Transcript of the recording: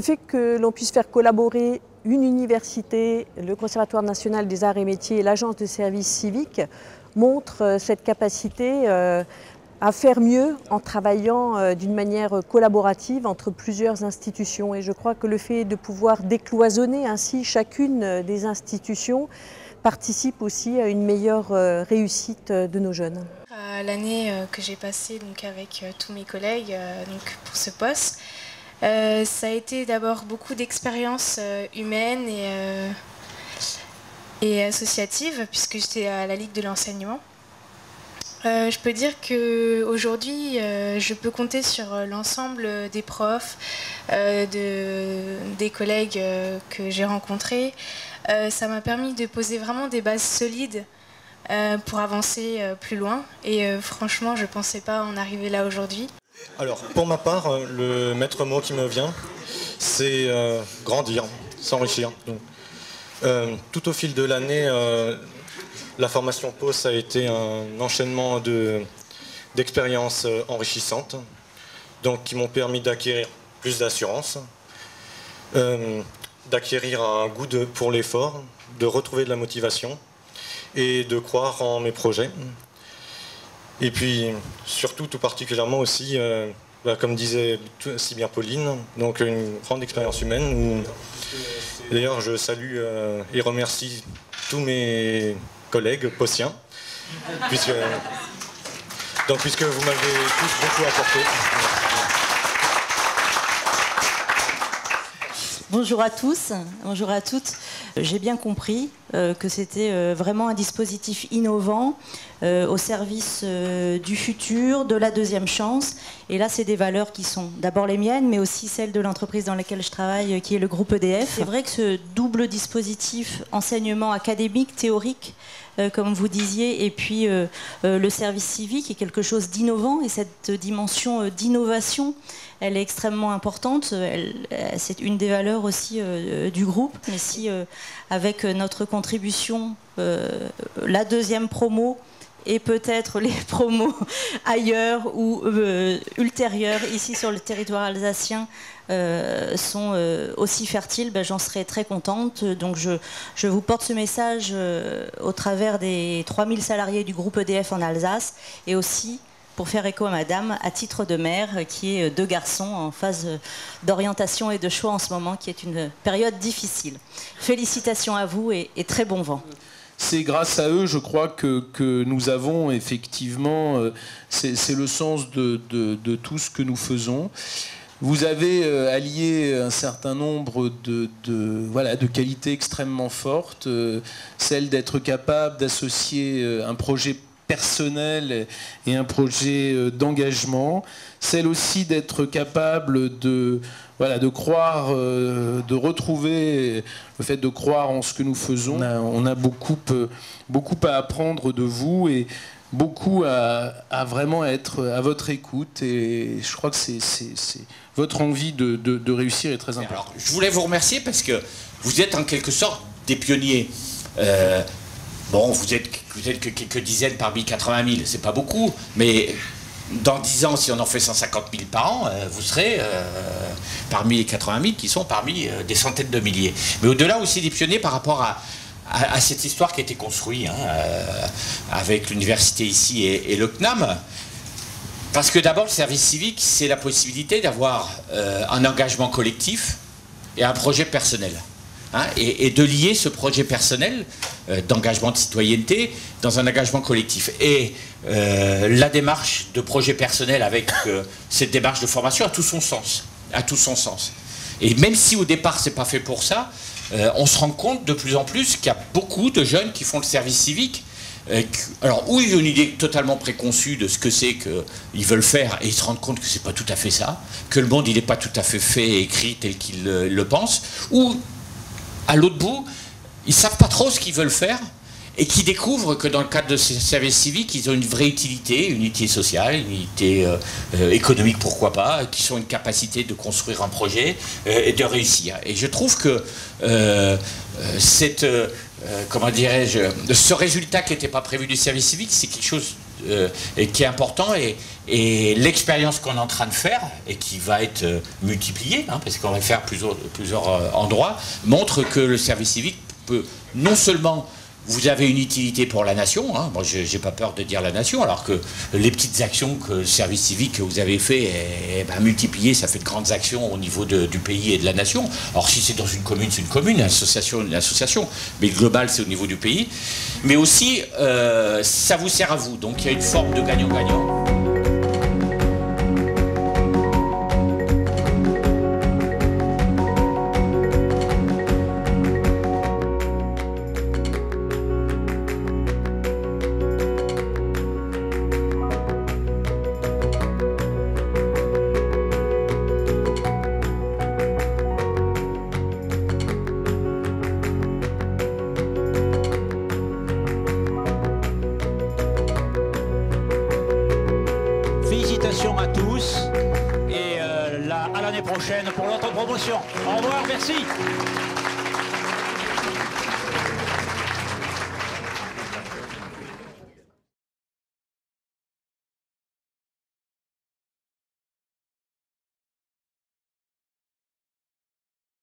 Le fait que l'on puisse faire collaborer une université, le Conservatoire national des arts et métiers et l'agence de service civique montre cette capacité à faire mieux en travaillant d'une manière collaborative entre plusieurs institutions. Et je crois que le fait de pouvoir décloisonner ainsi chacune des institutions participe aussi à une meilleure réussite de nos jeunes. L'année que j'ai passée avec tous mes collègues pour ce poste, ça a été d'abord beaucoup d'expériences humaines et associatives, puisque j'étais à la Ligue de l'enseignement. Je peux dire qu'aujourd'hui, je peux compter sur l'ensemble des profs, des collègues que j'ai rencontrés. Ça m'a permis de poser vraiment des bases solides pour avancer plus loin. Et franchement, je ne pensais pas en arriver là aujourd'hui. Alors, pour ma part, le maître mot qui me vient, c'est grandir, s'enrichir. Tout au fil de l'année, la formation POS a été un enchaînement d'expériences enrichissantes, qui m'ont permis d'acquérir plus d'assurance, d'acquérir un goût pour l'effort, de retrouver de la motivation et de croire en mes projets. Et puis, surtout, tout particulièrement aussi, comme disait si bien Pauline, une grande expérience humaine. D'ailleurs, je salue et remercie tous mes collègues possiens, puisque vous m'avez tous beaucoup apporté. Bonjour à tous, bonjour à toutes. J'ai bien compris que c'était vraiment un dispositif innovant au service du futur, de la deuxième chance. Et là, c'est des valeurs qui sont d'abord les miennes, mais aussi celles de l'entreprise dans laquelle je travaille, qui est le groupe EDF. C'est vrai que ce double dispositif enseignement académique, théorique, comme vous disiez, et puis le service civique est quelque chose d'innovant, et cette dimension d'innovation, elle est extrêmement importante. C'est une des valeurs aussi du groupe. Mais si avec notre contribution, la deuxième promo et peut-être les promos ailleurs ou ultérieures ici sur le territoire alsacien sont aussi fertiles, j'en serais très contente. Donc je vous porte ce message au travers des 3000 salariés du groupe EDF en Alsace, et aussi pour faire écho à madame, à titre de mère, qui est 2 garçons en phase d'orientation et de choix en ce moment, qui est une période difficile. Félicitations à vous et très bon vent. C'est grâce à eux, je crois, que nous avons effectivement, c'est le sens de tout ce que nous faisons. Vous avez allié un certain nombre de qualités extrêmement fortes, celle d'être capable d'associer un projet personnel et un projet d'engagement, celle aussi d'être capable de croire, de retrouver le fait de croire en ce que nous faisons. On a beaucoup à apprendre de vous et beaucoup à vraiment être à votre écoute, et je crois que c'est votre envie de réussir est très importante. Alors, je voulais vous remercier parce que vous êtes en quelque sorte des pionniers. Bon, vous êtes que quelques dizaines parmi 80 000, c'est pas beaucoup, mais dans 10 ans, si on en fait 150 000 par an, vous serez parmi les 80 000 qui sont parmi des centaines de milliers. Mais au-delà aussi des pionniers par rapport à cette histoire qui a été construite avec l'université ici et le CNAM. Parce que d'abord, le service civique, c'est la possibilité d'avoir un engagement collectif et un projet personnel. Et de lier ce projet personnel d'engagement de citoyenneté dans un engagement collectif. Et la démarche de projet personnel avec cette démarche de formation a tout son sens. Et même si au départ c'est pas fait pour ça, on se rend compte de plus en plus qu'il y a beaucoup de jeunes qui font le service civique. Alors, où ils ont une idée totalement préconçue de ce que c'est qu'ils veulent faire, et ils se rendent compte que c'est pas tout à fait ça, que le monde il n'est pas tout à fait et écrit tel qu'ils le pensent, ou à l'autre bout, ils savent pas trop ce qu'ils veulent faire, et qui découvrent que dans le cadre de ces services civiques, ils ont une vraie utilité, une utilité sociale, une utilité économique, pourquoi pas, qui sont une capacité de construire un projet et de réussir. Et je trouve que comment dirais-je, ce résultat qui n'était pas prévu du service civique, c'est quelque chose et qui est important, et l'expérience qu'on est en train de faire, et qui va être multipliée, hein, parce qu'on va faire plusieurs endroits, montre que le service civique peut non seulement... Vous avez une utilité pour la nation, hein. Moi j'ai pas peur de dire la nation, alors que les petites actions que le service civique que vous avez fait, multipliées, ça fait de grandes actions au niveau du pays et de la nation. Alors si c'est dans une commune, c'est une commune, une association, mais le global c'est au niveau du pays. Mais aussi, ça vous sert à vous, donc il y a une forme de gagnant-gagnant. Félicitations à tous et à l'année prochaine pour l'autre promotion. Au revoir, merci.